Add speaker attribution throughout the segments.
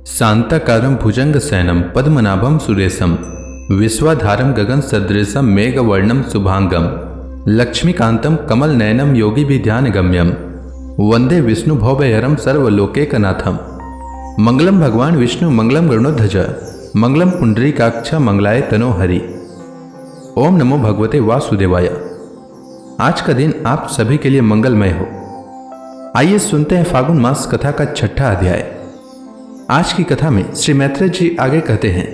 Speaker 1: शांताकारं भुजंगशयनं पद्मनाभं सुरेशं विश्वाधारं गगनसदृशं मेघवर्णं शुभांगं लक्ष्मीकान्तं कमलनयनं योगिभिध्यानगम्यं वंदे विष्णुभवभयहरं सर्वलोकैकनाथं। मंगलम भगवान विष्णु मंगलम गरुड़ध्वज मंगलम पुंडरीकाक्ष मंगलाय तनोहरि। ओम नमो भगवते वासुदेवाय। आज का दिन आप सभी के लिए मंगलमय हो। आइए सुनते हैं फागुन मास कथा का छठा अध्याय। आज की कथा में श्री मैत्रेय जी आगे कहते हैं,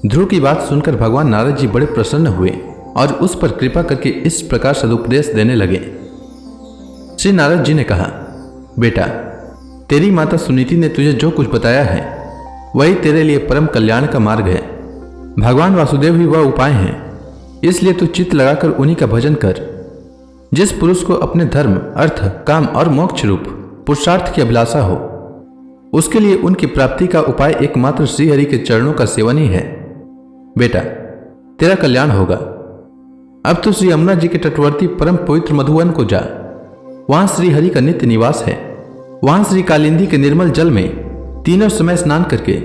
Speaker 1: ध्रुव की बात सुनकर भगवान नारद जी बड़े प्रसन्न हुए और उस पर कृपा करके इस प्रकार सदुपदेश देने लगे। श्री नारद जी ने कहा, बेटा, तेरी माता सुनीति ने तुझे जो कुछ बताया है वही तेरे लिए परम कल्याण का मार्ग है। भगवान वासुदेव ही वह उपाय हैं, इसलिए तू चित्त लगाकर उन्हीं का भजन कर। जिस पुरुष को अपने धर्म, अर्थ, काम और मोक्ष रूप पुरुषार्थ की अभिलाषा हो, उसके लिए उनकी प्राप्ति का उपाय एकमात्र श्रीहरि के चरणों का सेवन ही है। बेटा, तेरा कल्याण होगा। अब तो श्री यमुना जी के तटवर्ती परम पवित्र मधुवन को जा। वहां श्रीहरि का नित्य निवास है। वहां श्री कालिंदी के निर्मल जल में तीनों समय स्नान करके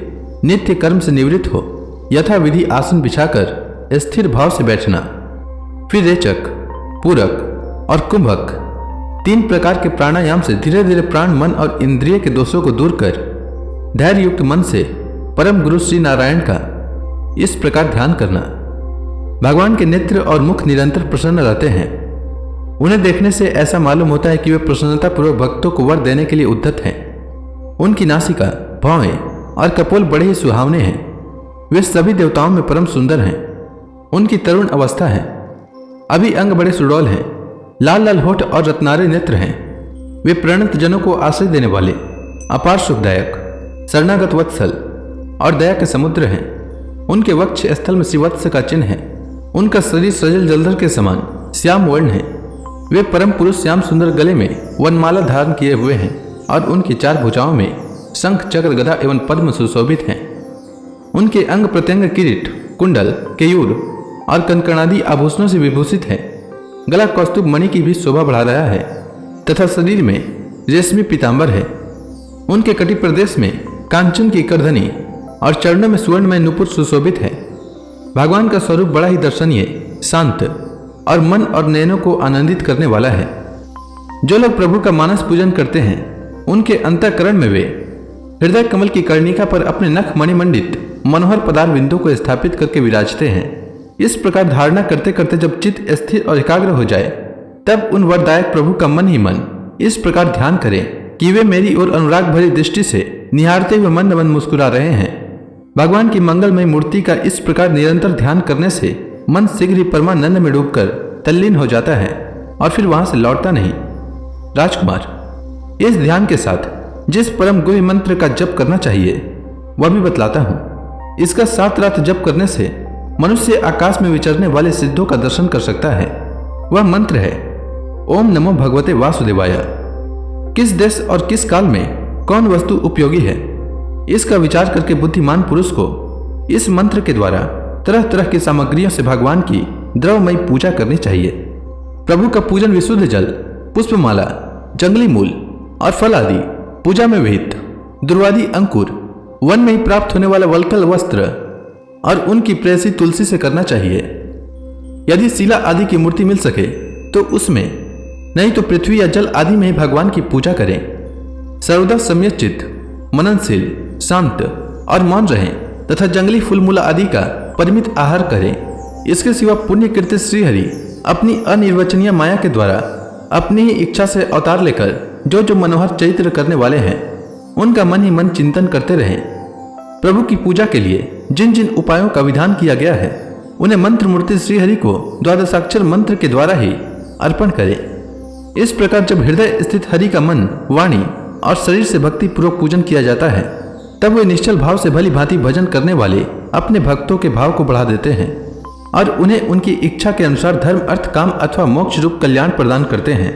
Speaker 1: नित्य कर्म से निवृत्त हो यथा विधि आसन बिछाकर स्थिर भाव से बैठना। फिर रेचक, पूरक और कुंभक तीन प्रकार के प्राणायाम से धीरे धीरे प्राण, मन और इंद्रिय के दोषों को दूर कर धैर्य युक्त मन से परम गुरु श्री नारायण का इस प्रकार ध्यान करना। भगवान के नेत्र और मुख निरंतर प्रसन्न रहते हैं। उन्हें देखने से ऐसा मालूम होता है कि वे प्रसन्नता पूर्वक भक्तों को वर देने के लिए उद्यत हैं। उनकी नासिका, भौहें और कपोल बड़े ही सुहावने हैं। वे सभी देवताओं में परम सुंदर हैं। उनकी तरुण अवस्था है। अभी अंग बड़े सुडौल हैं। लाल लाल होठ और रत्नारे नेत्र हैं। वे प्रणत जनों को आश्रय देने वाले, अपार सुखदायक, शरणागत वत्सल और दया के समुद्र हैं। उनके वक्ष स्थल में श्रीवत्स का चिन्ह है। उनका शरीर सजल जलधर के समान श्याम वर्ण है। वे परम पुरुष श्याम सुंदर गले में वनमाला धारण किए हुए हैं और उनकी चार भुजाओं में शंख, चक्र, गदा एवं पद्म सुशोभित हैं। उनके अंग प्रत्यंग किरीट, कुंडल, केयूर और कंकणादि आभूषणों से विभूषित है। गला कौस्तुभ मणि की भी शोभा बढ़ा रहा है तथा शरीर में रेशमी पीतांबर है। उनके कटी प्रदेश में कांचन की करधनी और चरणों में सुवर्णमय नुपुर सुशोभित है। भगवान का स्वरूप बड़ा ही दर्शनीय, शांत और मन और नयनों को आनंदित करने वाला है। जो लोग प्रभु का मानस पूजन करते हैं, उनके अंतःकरण में वे हृदय कमल की कर्णिका पर अपने नख मणिमंडित मनोहर पदार बिंदु को स्थापित करके विराजते हैं। इस प्रकार धारणा करते करते जब चित्त स्थिर और एकाग्र हो जाए, तब उन वरदायक प्रभु का मन ही मन इस प्रकार ध्यान करें कि वे मेरी ओर अनुराग भरी दृष्टि से निहारते हुए मंद मंद मुस्कुरा रहे हैं। भगवान की मंगलमय मूर्ति का इस प्रकार निरंतर ध्यान करने से मन शीघ्र ही परमानंद में डूबकर तल्लीन हो जाता है और फिर वहां से लौटता नहीं। राजकुमार, इस ध्यान के साथ जिस परम गुह्य मंत्र का जप करना चाहिए वह भी बतलाता हूं। इसका 7 रात जप करने से मनुष्य आकाश में विचरने वाले सिद्धों का दर्शन कर सकता है। वह मंत्र है, ओम नमो भगवते वासुदेवाय। किस देश और किस काल में कौन वस्तु उपयोगी है, इसका विचार करके बुद्धिमान पुरुष को इस मंत्र के द्वारा तरह तरह की सामग्रियों से भगवान की द्रवमयी पूजा करनी चाहिए। प्रभु का पूजन विशुद्ध जल, पुष्पमाला, जंगली मूल और फल आदि पूजा में विहित दुर्वादि अंकुर, वन में ही प्राप्त होने वाला वल्कल वस्त्र और उनकी प्रेयसी तुलसी से करना चाहिए। यदि शिला आदि की मूर्ति मिल सके तो उसमें, नहीं तो पृथ्वी या जल आदि में ही भगवान की पूजा करें। सर्वदा सम्यक चित्त, मननशील, शांत और मौन रहें तथा जंगली फूल मूला आदि का परिमित आहार करें। इसके सिवा पुण्य कृत्य श्रीहरि अपनी अनिर्वचनीय माया के द्वारा अपनी ही इच्छा से अवतार लेकर जो जो मनोहर चरित्र करने वाले हैं, उनका मन ही मन चिंतन करते रहें। प्रभु की पूजा के लिए जिन जिन उपायों का विधान किया गया है, उन्हें मंत्र मूर्ति श्रीहरि को द्वादशाक्षर मंत्र के द्वारा ही अर्पण करें। इस प्रकार जब हृदय स्थित हरि का मन, वाणी और शरीर से भक्ति पूर्वक पूजन किया जाता है, तब वे निश्चल भाव से भली भांति भजन करने वाले अपने भक्तों के भाव को बढ़ा देते हैं और उन्हें उनकी इच्छा के अनुसार धर्म, अर्थ, काम अथवा मोक्ष रूप कल्याण प्रदान करते हैं।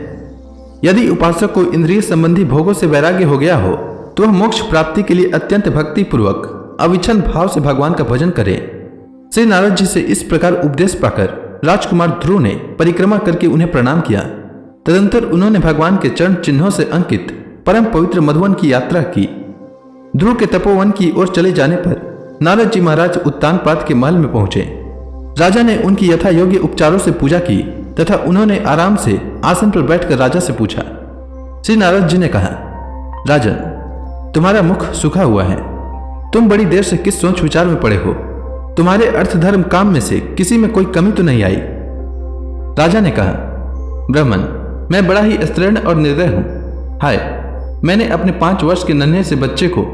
Speaker 1: यदि उपासक को इंद्रिय संबंधी भोगों से वैराग्य हो गया हो, तो वह मोक्ष प्राप्ति के लिए अत्यंत भक्ति पूर्वक अविच्छन भाव से भगवान का भजन करे। श्री नारद जी से इस प्रकार उपदेश पाकर राजकुमार ध्रुव ने परिक्रमा करके उन्हें प्रणाम किया। तदंतर उन्होंने भगवान के चरण चिन्हों से अंकित परम पवित्र मधुवन की यात्रा की। ध्रुव के तपोवन की ओर चले जाने पर नारद जी महाराज उत्तानपाद के महल में पहुंचे। राजा ने उनकी यथा योग्य उपचारों से पूजा की तथा उन्होंने आराम से आसन पर बैठकर राजा से पूछा। श्री नारद जी ने कहा, राजन, तुम्हारा मुख सूखा हुआ है। तुम बड़ी देर से किस सोच विचार में पड़े हो? तुम्हारे अर्थ धर्म काम में से किसी में कोई कमी तो नहीं आई? राजा ने कहा, ब्राह्मण, मैं बड़ा ही स्तृण और निर्दय हूं। हाय, मैंने अपने 5 वर्ष के नन्हे से बच्चे को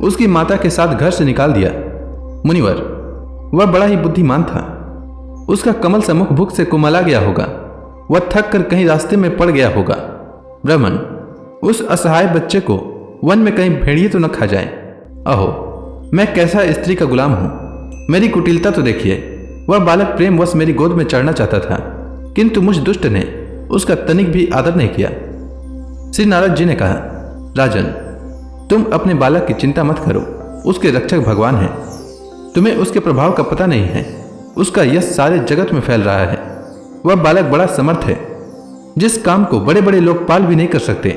Speaker 1: उसकी माता के साथ घर से निकाल दिया। मुनिवर, वह बड़ा ही बुद्धिमान था। उसका कमल सा मुख भूख से कुमला गया होगा। वह थक कर कहीं रास्ते में पड़ गया होगा। ब्राह्मण, उस असहाय बच्चे को वन में कहीं भेड़िए तो न खा जाए। अहो, मैं कैसा स्त्री का गुलाम हूं। मेरी कुटिलता तो देखिए। वह बालक प्रेमवश मेरी गोद में चढ़ना चाहता था, किंतु मुझ दुष्ट ने उसका तनिक भी आदर नहीं किया। श्री नारद जी ने कहा, राजन, तुम अपने बालक की चिंता मत करो। उसके रक्षक भगवान हैं। तुम्हें उसके प्रभाव का पता नहीं है। उसका यश सारे जगत में फैल रहा है। वह बालक बड़ा समर्थ है। जिस काम को बड़े बड़े लोकपाल भी नहीं कर सकते,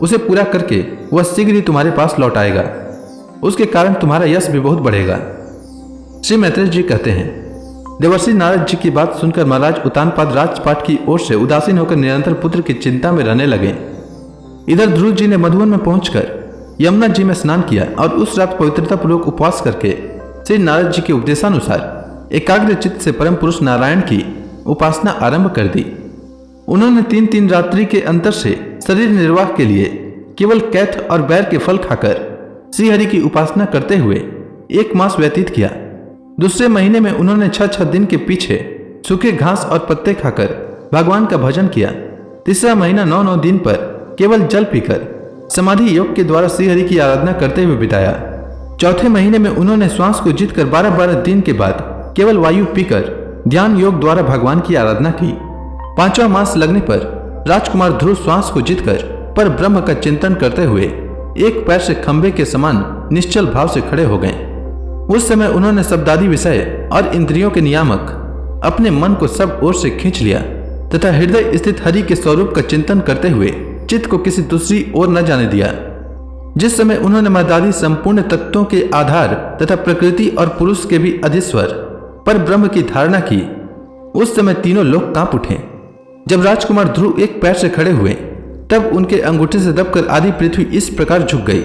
Speaker 1: उसे पूरा करके वह शीघ्र ही तुम्हारे पास लौट आएगा। उसके कारण तुम्हारा यश भी बहुत बढ़ेगा। श्री मैत्रेय जी कहते हैं, देवर्षि नारद जी की बात सुनकर महाराज उत्तानपाद राजपाट की ओर से उदासीन होकर निरंतर पुत्र की चिंता में रहने लगे। इधर ध्रुव जी ने मधुवन में पहुंचकर यमुना जी में स्नान किया और उस रात पवित्रता पूर्वक उपवास करके श्री नारद जी के उपदेशानुसार एकाग्र चित्त से परम पुरुष नारायण की उपासना आरंभ कर दी। उन्होंने 3-3 रात्रि के अंतर से शरीर निर्वाह के लिए केवल कैथ और बैर के फल खाकर श्रीहरि की उपासना करते हुए 1 मास व्यतीत किया। दूसरे महीने में उन्होंने 6-6 दिन के पीछे सूखे घास और पत्ते खाकर भगवान का भजन किया। तीसरा महीना 9-9 दिन पर केवल जल पीकर समाधि योग के द्वारा श्रीहरि की आराधना करते हुए बिताया। चौथे महीने में उन्होंने श्वास को जीतकर 12-12 दिन के बाद केवल वायु पीकर ध्यान योग द्वारा भगवान की आराधना की। 5वां मास लगने पर राजकुमार ध्रुव श्वास को जीतकर पर ब्रह्म का चिंतन करते हुए एक पैर से खंभे के समान निश्चल भाव से खड़े हो गए। उस समय उन्होंने शब्दादि विषय और इंद्रियों के नियामक अपने मन को सब ओर से खींच लिया तथा हृदय स्थित हरि के स्वरूप का चिंतन करते हुए चित्त को किसी दूसरी ओर न जाने दिया। जिस समय उन्होंने मदादि संपूर्ण तत्वों के आधार तथा प्रकृति और पुरुष के भी अधीश्वर पर ब्रह्म की धारणा की, उस समय तीनों लोग कांप उठे। जब राजकुमार ध्रुव एक पैर से खड़े हुए, तब उनके अंगूठे से दबकर आधी पृथ्वी इस प्रकार झुक गई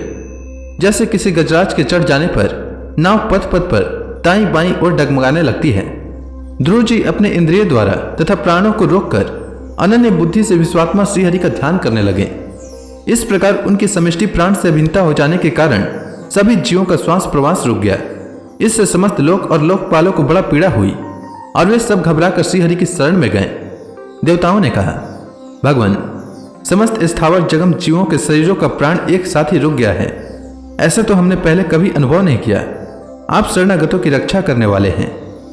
Speaker 1: जैसे किसी गजराज के चढ़ जाने पर नाव पथ पथ पर दाईं बाईं ओर डगमगाने लगती है। ध्रुव जी अपने इंद्रिय द्वारा तथा प्राणों को रोककर अनन्य बुद्धि से विश्वात्मा श्रीहरि का ध्यान करने लगे। इस प्रकार उनकी समष्टि प्राण से भिन्नता हो जाने के कारण सभी जीवों का श्वास प्रवास रुक गया। इससे समस्त लोक और लोकपालों को बड़ा पीड़ा हुई और वे सब घबराकर श्रीहरि की शरण में गए। देवताओं ने कहा, भगवान, समस्त स्थावर जगम जीवों के शरीरों का प्राण एक साथ ही रुक गया है। ऐसा तो हमने पहले कभी अनुभव नहीं किया। आप शरणागतों की रक्षा करने वाले हैं।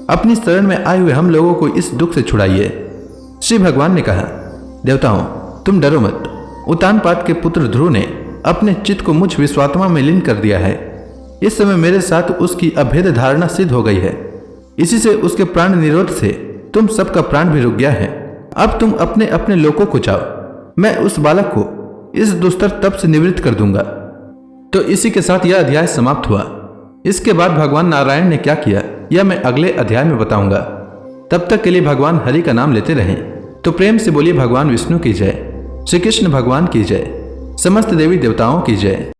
Speaker 1: अपनी शरण में आए हुए हम लोगों को इस दुख से छुड़ाइए। श्री भगवान ने कहा, देवताओं, तुम डरो मत। उत्तानपाद के पुत्र ध्रुव ने अपने चित्त को मुझ विश्वात्मा में लीन कर दिया है। इस समय मेरे साथ उसकी अभेद धारणा सिद्ध हो गई है। इसी से उसके प्राण निरोध से तुम सबका प्राण भी रुक गया है। अब तुम अपने अपने लोकों को जाओ। मैं उस बालक को इस दुस्तर तप से निवृत्त कर दूंगा। तो इसी के साथ यह अध्याय समाप्त हुआ। इसके बाद भगवान नारायण ने क्या किया, यह मैं अगले अध्याय में बताऊंगा। तब तक के लिए भगवान हरि का नाम लेते रहें। तो प्रेम से बोलिए भगवान विष्णु की जय, श्री कृष्ण भगवान की जय, समस्त देवी देवताओं की जय।